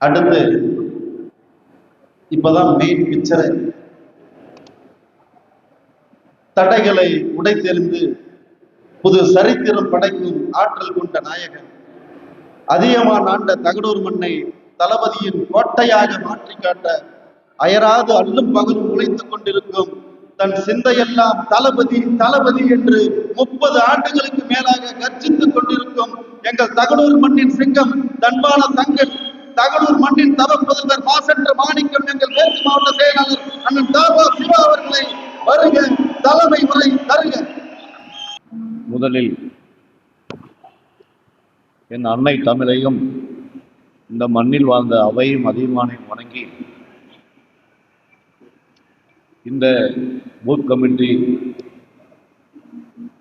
அடுத்து இப்பதான் main picture. தடைகளை உடைத்தெறிந்து புது சரித்திரம் படைக்கும் ஆற்றல் கொண்ட நாயகன், அதிகமான ஆண்ட தகடூர் மண்ணை தளபதியின் கோட்டையாக மாற்றி காட்ட அயராது அல்லும் பகலும் உழைத்துக் கொண்டிருக்கும் தன் சிந்தையெல்லாம் தளபதி தளபதி என்று 30 ஆண்டுகளுக்கு மேலாக கர்ஜித்துக் கொண்டிருக்கும் எங்கள் தகடூர் மண்ணின் சிங்கம் தன்பான தங்கன், தகடூர் மண்ணின் தவ புதல்வர் மாசற்ற மாணிக்கம், எங்கள் மேற்கு மாவட்ட செயலாளர் அண்ணன் தாபா சிவா அவர்களை வருக தலைமை உரை தருக. முதலில் என் அன்னை தமிழையும் இந்த மண்ணில் வாழ்ந்த அவையும் அதிகமானையும் வணங்கி, இந்த பூத் கமிட்டி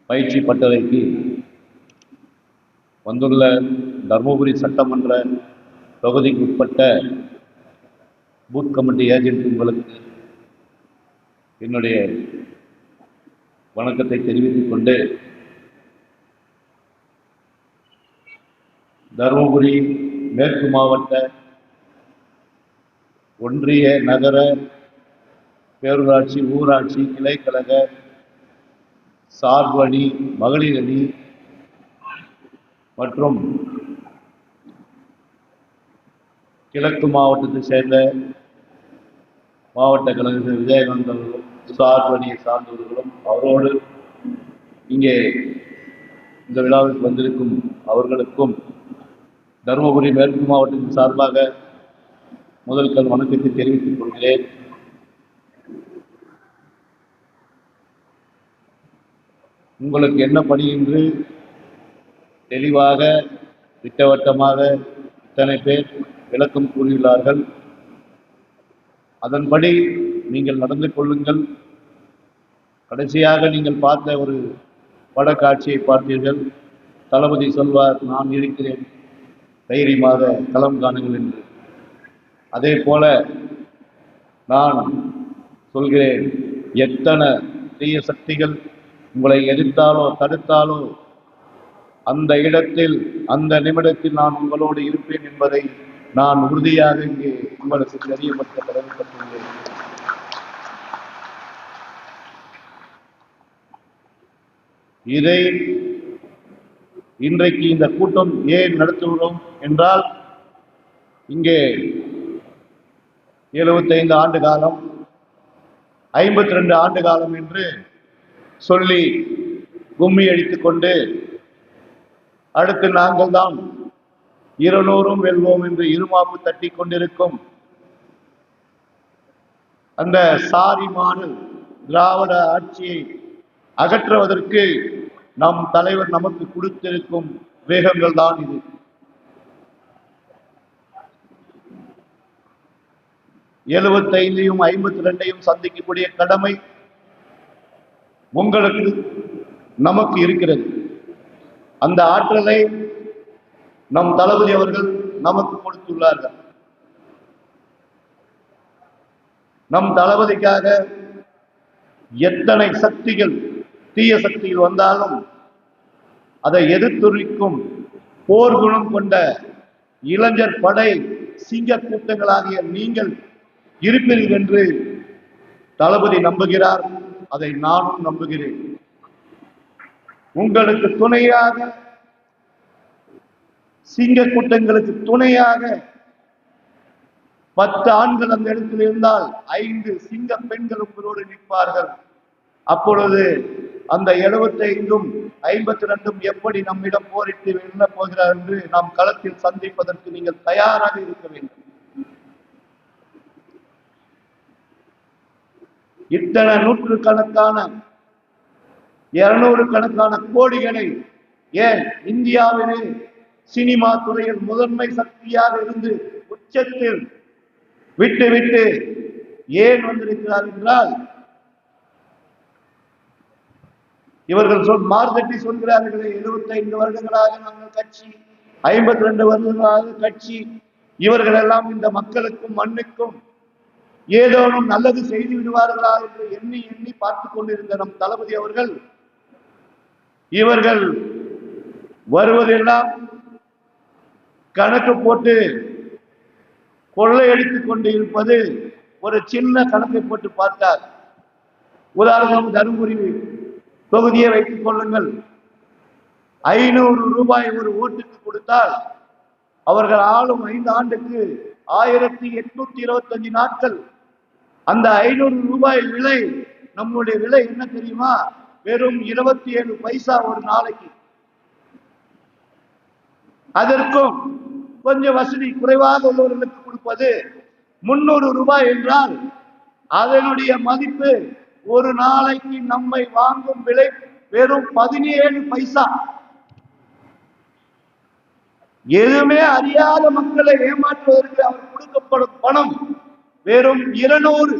பயிற்சி பட்டறைக்கு வந்துள்ள தர்மபுரி சட்டமன்ற தொகுதிக்கு உட்பட்ட பூத் கமிட்டி ஏஜென்ட் உங்களுக்கு என்னுடைய வணக்கத்தை தெரிவித்துக் கொண்டு, தருமபுரி மேற்கு மாவட்ட ஒன்றிய நகர பேரூராட்சி ஊராட்சி கிளைக்கழக சார்பு அணி மகளிர் அணி மற்றும் கிழக்கு மாவட்டத்தை சேர்ந்த மாவட்ட கழக விஜயகாந்த் அவர்களும் சார்பு அணியை சார்ந்தவர்களும் அவரோடு இங்கே இந்த விழாவிற்கு வந்திருக்கும் அவர்களுக்கும் தருமபுரி மேற்கு மாவட்டத்தின் சார்பாக முதல் கண் வணக்கத்தை தெரிவித்துக் கொள்கிறேன். உங்களுக்கு என்ன பணி என்று தெளிவாக திட்டவட்டமாக இத்தனை பேர் விளக்கம் கூறியுள்ளார்கள். அதன்படி நீங்கள் நடந்து கொள்ளுங்கள். கடைசியாக நீங்கள் பார்த்த ஒரு படக்காட்சியை பார்த்தீர்கள். தளபதி சொல்வார், நான் இருக்கிறேன், தைரியமாக களம் காணுங்கள் என்று. அதே போல நான் சொல்கிறேன், எத்தனை தீய சக்திகள் உங்களை எதிர்த்தாலோ தடுத்தாலோ அந்த இடத்தில் அந்த நிமிடத்தில் நான் உங்களோடு இருப்பேன் என்பதை நான் உறுதியாக இங்கே உங்களுக்கு தெரியப்பட்ட கடமைப்பட்டுள்ளேன். இதை இன்றைக்கு இந்த கூட்டம் ஏன் நடத்துகிறோம் என்றால், இங்கே 75 ஆண்டு காலம் 52 ஆண்டு காலம் என்று சொல்லி கும்மி அடித்துக் கொண்டு அடுத்து நாங்கள் தான் 200 வெல்வோம் என்று இருமாப்பு தட்டி கொண்டிருக்கும் அந்த சாரி மாடல் திராவிட ஆட்சியை அகற்றுவதற்கு நம் தலைவர் நமக்கு கொடுத்திருக்கும் வேகங்கள் தான் இது. எழுபத்தைந்தையும் 52ஐயும் சந்திக்கக்கூடிய கடமை உங்களுக்கு நமக்கு இருக்கிறது. அந்த ஆற்றலை நம் தளபதி அவர்கள் நமக்கு கொடுத்துள்ளார்கள். நம் தளபதிக்காக எத்தனை சக்திகள் தீய சக்திகள் வந்தாலும் அதை எதிர்த்துரைக்கும் போர்க்குணம் கொண்ட இளைஞர் படை சிங்க கூட்டங்களாகிய நீங்கள் இருப்பீர்கள் என்று தளபதி நம்புகிறார். அதை நானும் நம்புகிறேன். உங்களுக்கு துணையாக, சிங்க கூட்டங்களுக்கு துணையாக 10 ஆண்கள் அந்த இடத்தில் இருந்தால் 5 சிங்க பெண்கள் உங்களோடு நிற்பார்கள். அப்பொழுது அந்த 75ம் 52ம் எப்படி நம்மிடம் போரிட்டு வெல்ல போகிறார் என்று நாம் களத்தில் சந்திப்பதற்கு நீங்கள் தயாராக இருக்க வேண்டும். இத்தனை நூற்றுக்கணக்கான 200 கணக்கான கோடிகளை ஏன் இந்தியாவிலே சினிமா துறையில் முதன்மை சக்தியாக இருந்து உச்சத்தில் விட்டு ஏன் வந்திருக்கிறார் என்றால், இவர்கள் மார்தட்டி சொல்கிறார்களே, 75 வருடங்களாக நாங்கள் கட்சி, 52 வருடங்களாக கட்சி, இவர்கள் எல்லாம் இந்த மக்களுக்கும் மண்ணுக்கும் ஏதோனும் நல்லது செய்து விடுவார்களா என்று எண்ணி பார்த்துக் கொண்டிருந்த நம் தளபதி அவர்கள், இவர்கள் வருவதெல்லாம் கணக்கு போட்டு கொள்ளையடித்துக் கொண்டு இருப்பது ஒரு சின்ன கணக்கை போட்டு பார்த்தார். உதாரணம் தருமபுரி தொகுதியை வைத்துக் கொள்ளுங்கள். 500 ரூபாய் ஒரு ஓட்டுக்கு கொடுத்தால் அவர்கள் ஆளும் 5 ஆண்டுக்கு 1825 நாட்கள். அந்த 500 ரூபாய் விலை, நம்முடைய விலை என்ன தெரியுமா? வெறும் 27 பைசா ஒரு நாளைக்கு. அதற்கும் கொஞ்சம் வசதி குறைவாக உள்ளவர்களுக்கு கொடுப்பது 300 ரூபாய் என்றால் அதனுடைய மதிப்பு ஒரு நாளைக்கு நம்மை வாங்கும் விலை வெறும் 17 பைசா. எதுவுமே அறியாத மக்களை ஏமாற்றுவதற்கு அவர் கொடுக்கப்படும் பணம் வெறும் 200.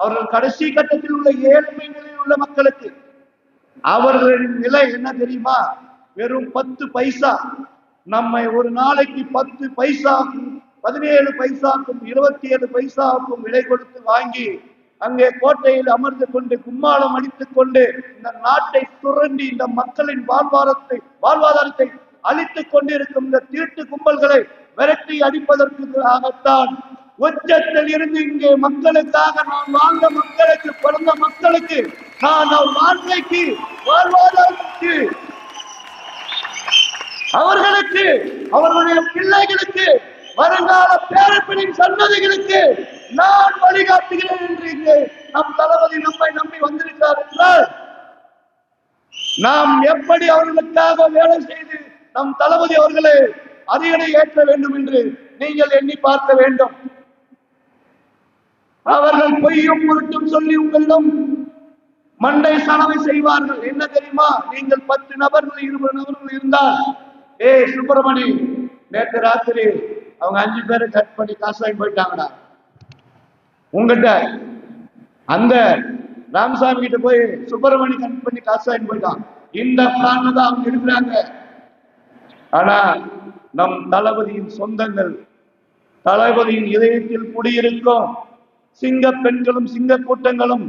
அவர்கள் கடைசி கட்டத்தில் உள்ள ஏழ்மை நிலையில் உள்ள மக்களுக்கு அவர்களின் நிலை என்ன தெரியுமா? வெறும் 10 பைசா. நம்மை ஒரு நாளைக்கு 10 பைசாக்கும் 17 பைசாக்கும் 27 பைசாவுக்கும் விலை கொடுத்து வாங்கி அங்கே கோட்டையில் அமர்ந்து கொண்டு கும்மாளம் அடித்துக் கொண்டு இந்த நாட்டை சுரண்டி இந்த மக்களின் வாழ்வாதாரத்தை அழித்துக் கொண்டிருக்கும் இந்த திருட்டு கும்பல்களை விரட்டி அடிப்பதற்காகத்தான் உச்சத்தில் இருந்து இங்கே மக்களுக்காக நான் வாழ்ந்த மக்களுக்கு, பிறந்த மக்களுக்கு, நான் வாழ்க்கைக்கு, வாழ்வாதாரத்துக்கு, அவர்களுக்கு, அவர்களுடைய பிள்ளைகளுக்கு, வருங்கால பேரப்பினின் சன்னதிகளுக்கு நான் வழிகாட்டுகிறேன் என்று இங்கே நம் தளபதி நம்மை நம்பி வந்திருக்கிறார் என்றால் நாம் எப்படி அவர்களுக்காக வேலை செய்து நம் தளபதி அவர்களை அரியணை ஏற்ற வேண்டும் என்று நீங்கள் எண்ணி பார்க்க வேண்டும். அவர்கள் பொய்யும் பொருட்டும் சொல்லி உங்களிடம் மண்டை சலவை செய்வார்கள். என்ன தெரியுமா? நீங்கள் 10 நபர்கள் 20 நபர்கள் இருந்தால், சுப்பிரமணி நேற்று ராத்திரி அவங்க 5 பேரை கட் பண்ணி காசு வாங்கி போயிட்டாங்கடா. உங்ககிட்ட அந்த ராமசாமி கிட்ட போய் சுப்பிரமணி கட் பண்ணி காசு வாங்கி போயிட்டான். இந்த பிளான் தான் அவங்க இருக்கிறாங்க. ஆனா நம் தளபதியின் சொந்தங்கள், தளபதியின் இதயத்தில் குடியிருக்கும் சிங்க பெண்களும் சிங்க கூட்டங்களும்,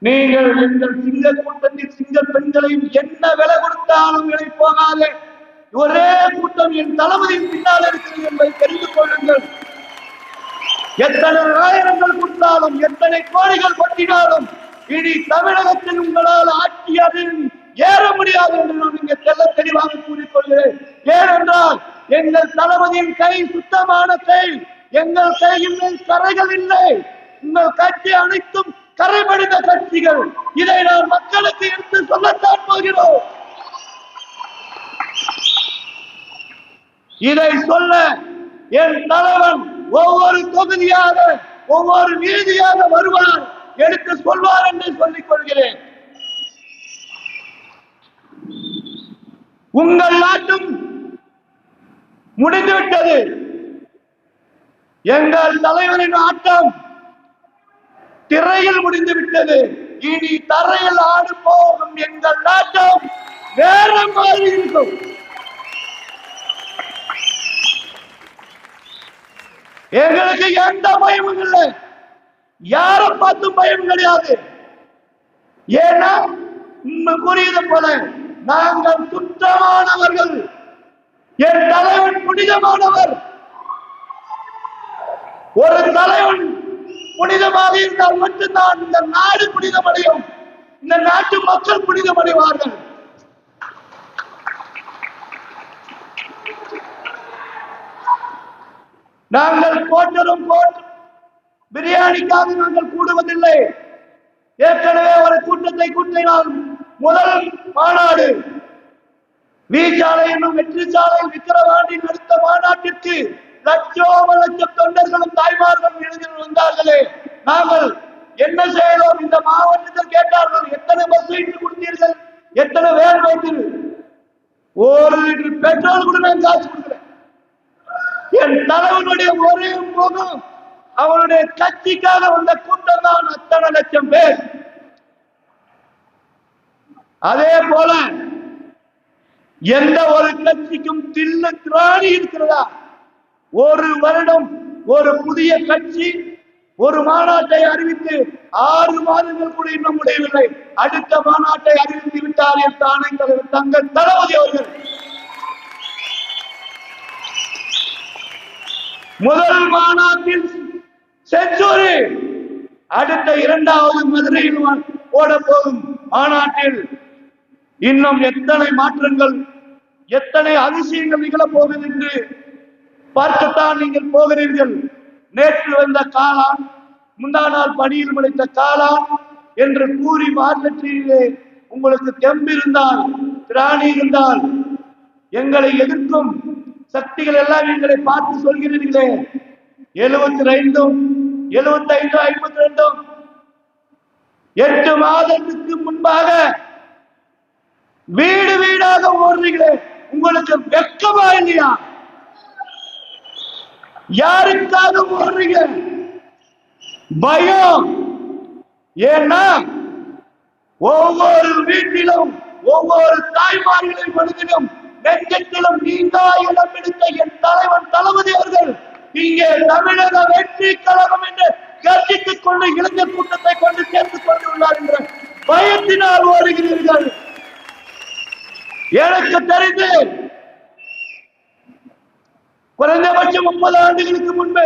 நீங்கள் எங்கள் சிங்க கூட்டத்தில் சிங்க பெண்களையும் என்ன விலை கொடுத்தாலும் விலை போகாது. ஒரே கூட்டம் என் தளபதியின் பின்னால் இருக்கிறது என்பதை தெரிந்து கொள்ளுங்கள். எத்தனை ஆயிரங்கள் கொடுத்தாலும், எத்தனை கோடிகள் கொட்டினாலும் இனி தமிழகத்தில் உங்களால் ஆட்சியரில் ஏற முடியாது என்று நான் இங்கே தெல்ல தெளிவாக கூறிக்கொள்கிறேன். ஏனென்றால் எங்கள் தளபதியின் கை சுத்தமான கை. எங்கள் கையில் மேல் கரைகள் இல்லை. உங்கள் கட்சி அனைத்தும் கரைபடிந்த கட்சிகள். இதை நான் மக்களுக்கு எடுத்து சொல்லத்தான் போகிறோம். இதை சொல்ல என் தலைவன் ஒவ்வொரு தொகுதியாக, ஒவ்வொரு வீதியாக வருவார், எடுத்து சொல்வார் என்று சொல்லிக் கொள்கிறேன். உங்கள் நாட்டும் முடிந்துவிட்டது. எங்கள் தலைவரின் ஆட்டம் திரையில் முடிந்துவிட்டது. இனி தரையில் ஆடு போகும் எங்கள் நாட்டம் வேற மாதிரி இருக்கும். எங்களுக்கு எந்த பயமும் இல்லை, யாரை பார்த்தும் பயம் கிடையாது. ஏன்னா கூறியது போல நாங்கள் சுத்தமானவர்கள். என் தலைவன் புனிதமானவர். ஒரு தலைவன் புனிதமாக இருந்தால் மட்டும்தான் இந்த நாடு புனிதமடையும், இந்த நாட்டு மக்கள் புனிதமடைவார்கள். நாங்கள் போட்டரும் பிரியாணிக்காக நாங்கள் கூடுவதில்லை. ஏற்கனவே ஒரு கூட்டத்தை கூட்டினால் முதல் மாநாடு வீச்சாலை என்னும் வெற்றி சாலையில் விக்கிரவாண்டி அடுத்த மாநாட்டிற்கு லட்சம் தொண்டர்களும் தாய்மார்களும் எழுதி வந்தார்களே. நாங்கள் என்ன செய்யலாம்? இந்த மாவட்டத்தில் கேட்டார்கள், எத்தனை பஸ் இட்டு கொடுத்தீர்கள், எத்தனை வேன் வைத்தீர்கள்? 1 லிட்டர் பெட்ரோல் கூட நான் காசு கொடுக்கிறேன். என் தலைவனுடைய ஒரே முகம், அவனுடைய கட்சிக்காக வந்த கூட்டம் தான் அத்தனை லட்சம் பேர். அதே போல எந்த ஒரு கட்சிக்கும் தில்லு திராணி இருக்கிறதா? ஒரு வருடம் ஒரு புதிய கட்சி ஒரு மாநாட்டை அறிவித்து 6 மாதங்கள் கூட இன்னும் முடியவில்லை. அடுத்த மாநாட்டை அறிவித்து விட்டார் என் தங்கள் தளபதி அவர்கள். முதல் மாநாட்டில் செஞ்சுரி, அடுத்த இரண்டாவது மதுரையில் போட போகும் மாநாட்டில் இன்னும் எத்தனை மாற்றங்கள், எத்தனை அதிசயங்கள் நிகழப்போகுது என்று பார்க்கத்தான் நீங்கள் போகிறீர்கள். நேற்று வந்த காளான், முந்தா நாள் பணியில் முளைத்த காளான் என்று கூறி மார்க்கெட்டிலே உங்களுக்கு தெம்பிருந்தால், திராணி இருந்தால், எங்களை எதிர்க்கும் சக்திகள் எல்லாம் எங்களை பார்த்து சொல்கிறீர்களே, 72, 75, 52 8 மாதத்துக்கு முன்பாக வீடு வீடாக ஓடுறீங்களே, உங்களுக்கு வெட்கமா இல்லையா? யாருக்காக ஓடுறீங்க? பயம். ஏன்னா ஒவ்வொரு வீட்டிலும், ஒவ்வொரு தாய்மார்களின் மனதிலும், நெஞ்சத்திலும் நீங்கா இடம் எடுத்த என் தலைவன் தளபதி அவர்கள் இங்கே தமிழக வெற்றி கழகம் என்று கர்ஜித்துக் கொண்டு இளைஞர் கூட்டத்தை கொண்டு சேர்த்துக் கொண்டுள்ளார் என்ற பயத்தினால் ஓடுகிறீர்கள். எனக்கு தெரிந்து குறைந்தபட்சம் 30 ஆண்டுகளுக்கு முன்பு,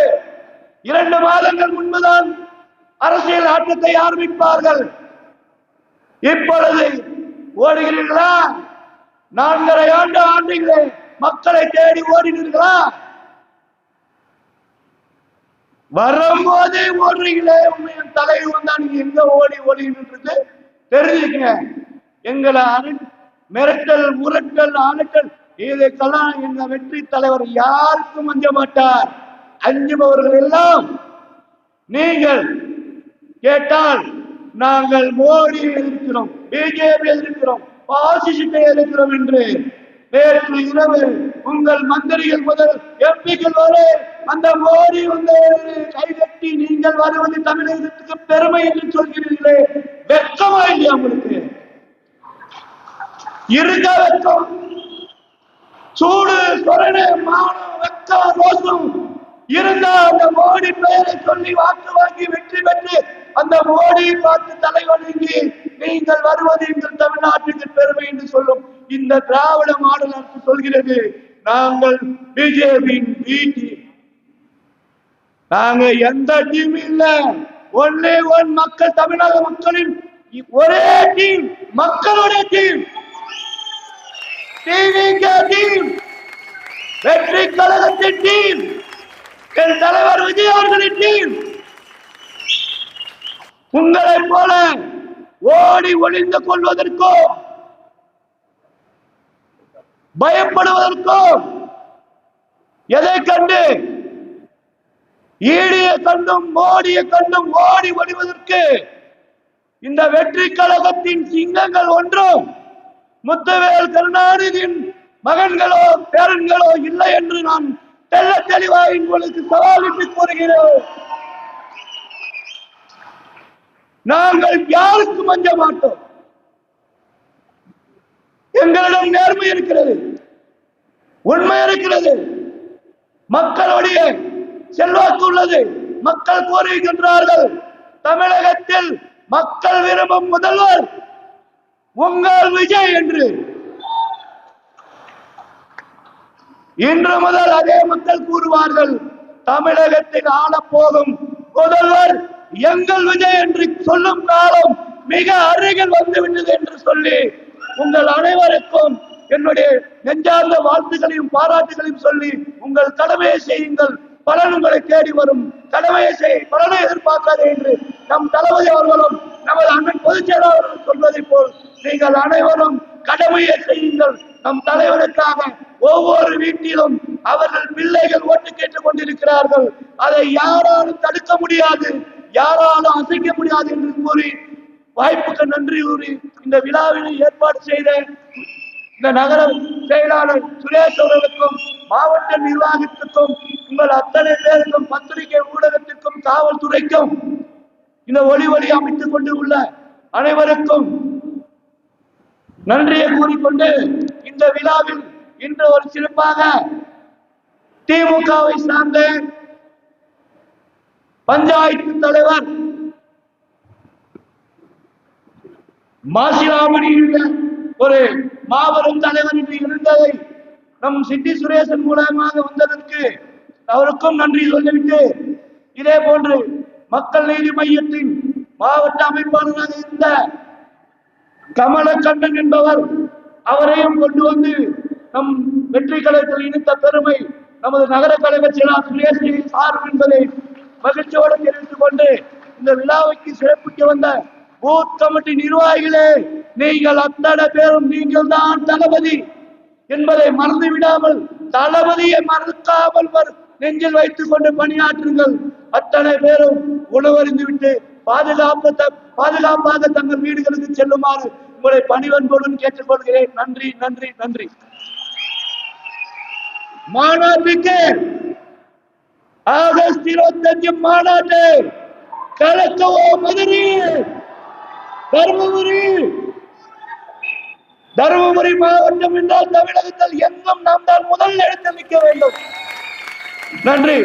2 மாதங்கள் முன்புதான் அரசியல் ஆட்டத்தை ஆரம்பிப்பார்கள். இப்பொழுது ஓடுகிறீர்களா? 4.5 ஆண்டு ஆண்டுகளே மக்களை தேடி ஓடினீர்களா? வரும்போதே ஓடுறீங்களே. உண்மைய தலைவர் வந்தா நீங்க எங்க ஓடின்றது தெரிஞ்சுக்கங்க. எங்களை மிரட்டல், முரட்டல், ஆளட்டல் இதுக்கெல்லாம் எங்க வெற்றி தலைவர் யாருக்கும் அஞ்ச மாட்டார். அஞ்சுபவர்கள் எல்லாம் நீங்கள் கேட்டால் நாங்கள் மோடியை எதிர்க்கிறோம், பிஜேபி எதிர்க்கிறோம், பாசிசத்தை எதிர்க்கிறோம் என்று நேற்று இரவு உங்கள் மந்திரிகள் முதல் எம்பிக்கள் வரை அந்த மோடி வந்து கைகட்டி நீங்கள் வருவது தமிழகத்துக்கு பெருமை என்று சொல்கிறீர்களே, வெட்கமா இல்லையா உங்களுக்கு? இருக்க வெட்கம், சூடு, சொரணை, மானம், வெட்கம், ரோசம் இருந்தா அந்த மோடி பெயரை சொல்லி வாக்கு வாங்கி வெற்றி பெற்று அந்த மோடியை பார்த்து தலைவணங்கி நீங்கள் வருவது எங்கள் தமிழ்நாட்டுக்கு பெருமை என்று சொல்லும் இந்த திராவிட மாடல் அரசு சொல்கிறது. நாங்கள் பிஜேபியின் பி டீம். நாங்க எந்த டீம் இல்ல, ஒன்லி ஒன் மக்கள், தமிழக மக்களின் ஒரே டீம், மக்களுடைய டீம், டீம், வெற்றி கழகத்தின் டீம், என் தலைவர் விஜய் அவர்களின் டீம். உங்களை போல ஓடி ஒளிந்து கொள்வதற்கோ பயப்படுவதற்கோ, எதை கண்டு ஈடியை கண்டும் மோடியை கண்டும் ஓடி ஒளிவதற்கு இந்த வெற்றி கழகத்தின் சிங்கங்கள் ஒன்றும் முத்துவேல் கருணாநிதியின் மகன்களோ பேரன்களோ இல்லை என்று நான் தெல்ல தெளிவாக உங்களுக்கு சவாலிட்டு கூறுகிறோம். நாங்கள் யாருக்கும் அஞ்ச மாட்டோம். எங்களிடம் நேர்மை இருக்கிறது, உண்மை இருக்கிறது, மக்களுடைய செல்வாக்கு உள்ளது. மக்கள் கோருகின்றார்கள், தமிழகத்தில் மக்கள் விரும்பும் முதல்வர் உங்கள் விஜய் என்று. இன்று முதல் அதே மக்கள் கூறுவார்கள், தமிழகத்தில் ஆளப்போகும் முதல்வர் எங்கள் விஜய் என்று சொல்லும் காலம் மிக அருகில் வந்துவிட்டது என்று சொல்லி உங்கள் அனைவருக்கும் என்னுடைய நெஞ்சார்ந்த வாழ்த்துக்களையும் பாராட்டுகளையும் சொல்லி உங்கள் கடமையை செய்யுங்கள், பலன் உங்களை தேடி வரும். கடமையை செய், பலனை எதிர்பார்க்காதே என்று நம் தளபதி அவர்களும் நமது அண்ணன் பொதுச் செயலாளர்கள் சொல்வதை போல் நீங்கள் அனைவரும் கடமையை செய்யுங்கள். நம் தலைவருக்காக ஒவ்வொரு வீட்டிலும் அவர்கள் பிள்ளைகள் ஓட்டு கேட்டுக் கொண்டிருக்கிறார்கள். அதை யாராலும் தடுக்க முடியாது, யாராலும் அசைக்க முடியாது என்று கூறி வாய்ப்புக்கு நன்றி கூறி இந்த விழாவினை ஏற்பாடு செய்த இந்த நகர செயலாளர் சுரேஷ் அவர்களுக்கும், மாவட்ட நிர்வாகத்திற்கும், உங்கள் அத்தனை பேருக்கும், பத்திரிகை ஊடகத்திற்கும், காவல்துறைக்கும், இந்த ஒளி அமைத்துக் கொண்டு உள்ள அனைவருக்கும் நன்றியை கூறிக்கொண்டு இந்த விழாவில் இன்று ஒரு சிறப்பாக திமுகவை சார்ந்த பஞ்சாயத்து தலைவர் மாசிலாமணியுடைய ஒரு மாபெரும் தலைவர் என்று இருந்ததை நம் சிட்டி சுரேசன் மூலமாக வந்ததற்கு அவருக்கும் நன்றி சொல்லிவிட்டு, இதே போன்று மக்கள் நீதி மையத்தின் மாவட்ட அமைப்பாளராக இருந்த கமலக்கண்ணன் என்பவர், அவரையும் கொண்டு வந்து நம் வெற்றி கழகத்தில் இணைத்த பெருமை நமது நகர கழக செயலாளர் சுரேஷ் சாரும் என்பதை மகிழ்ச்சியோடு தெரிவித்துக் கொண்டு, இந்த விழாவுக்கு சிறப்பிக்க வந்த பூத் கமிட்டி நிர்வாகிகளே, நீங்கள் அத்தனை பேரும் நீங்கள் தான் தளபதி என்பதை மறந்து விடாமல், தளபதியை மறக்காமல் நெஞ்சில் வைத்துக் கொண்டு பணியாற்றுங்கள். அத்தனை பேரும் உணவறிந்து விட்டு பாதுகாப்பாக தங்கள் வீடுகளுக்கு செல்லுமாறு உங்களை பணிவன்புடன் கேட்டுக்கொள்கிறேன். நன்றி, நன்றி, நன்றி. மாநாட்டுக்கு ஆகஸ்ட் 25 மாநாட்டு கலக்கவோ மதுரை, தருமபுரி மாவட்டம் என்றால் தமிழகத்தில் எங்கும் நாம் தான் முதல் இடத்தில் நிற்க வேண்டும். நன்றி.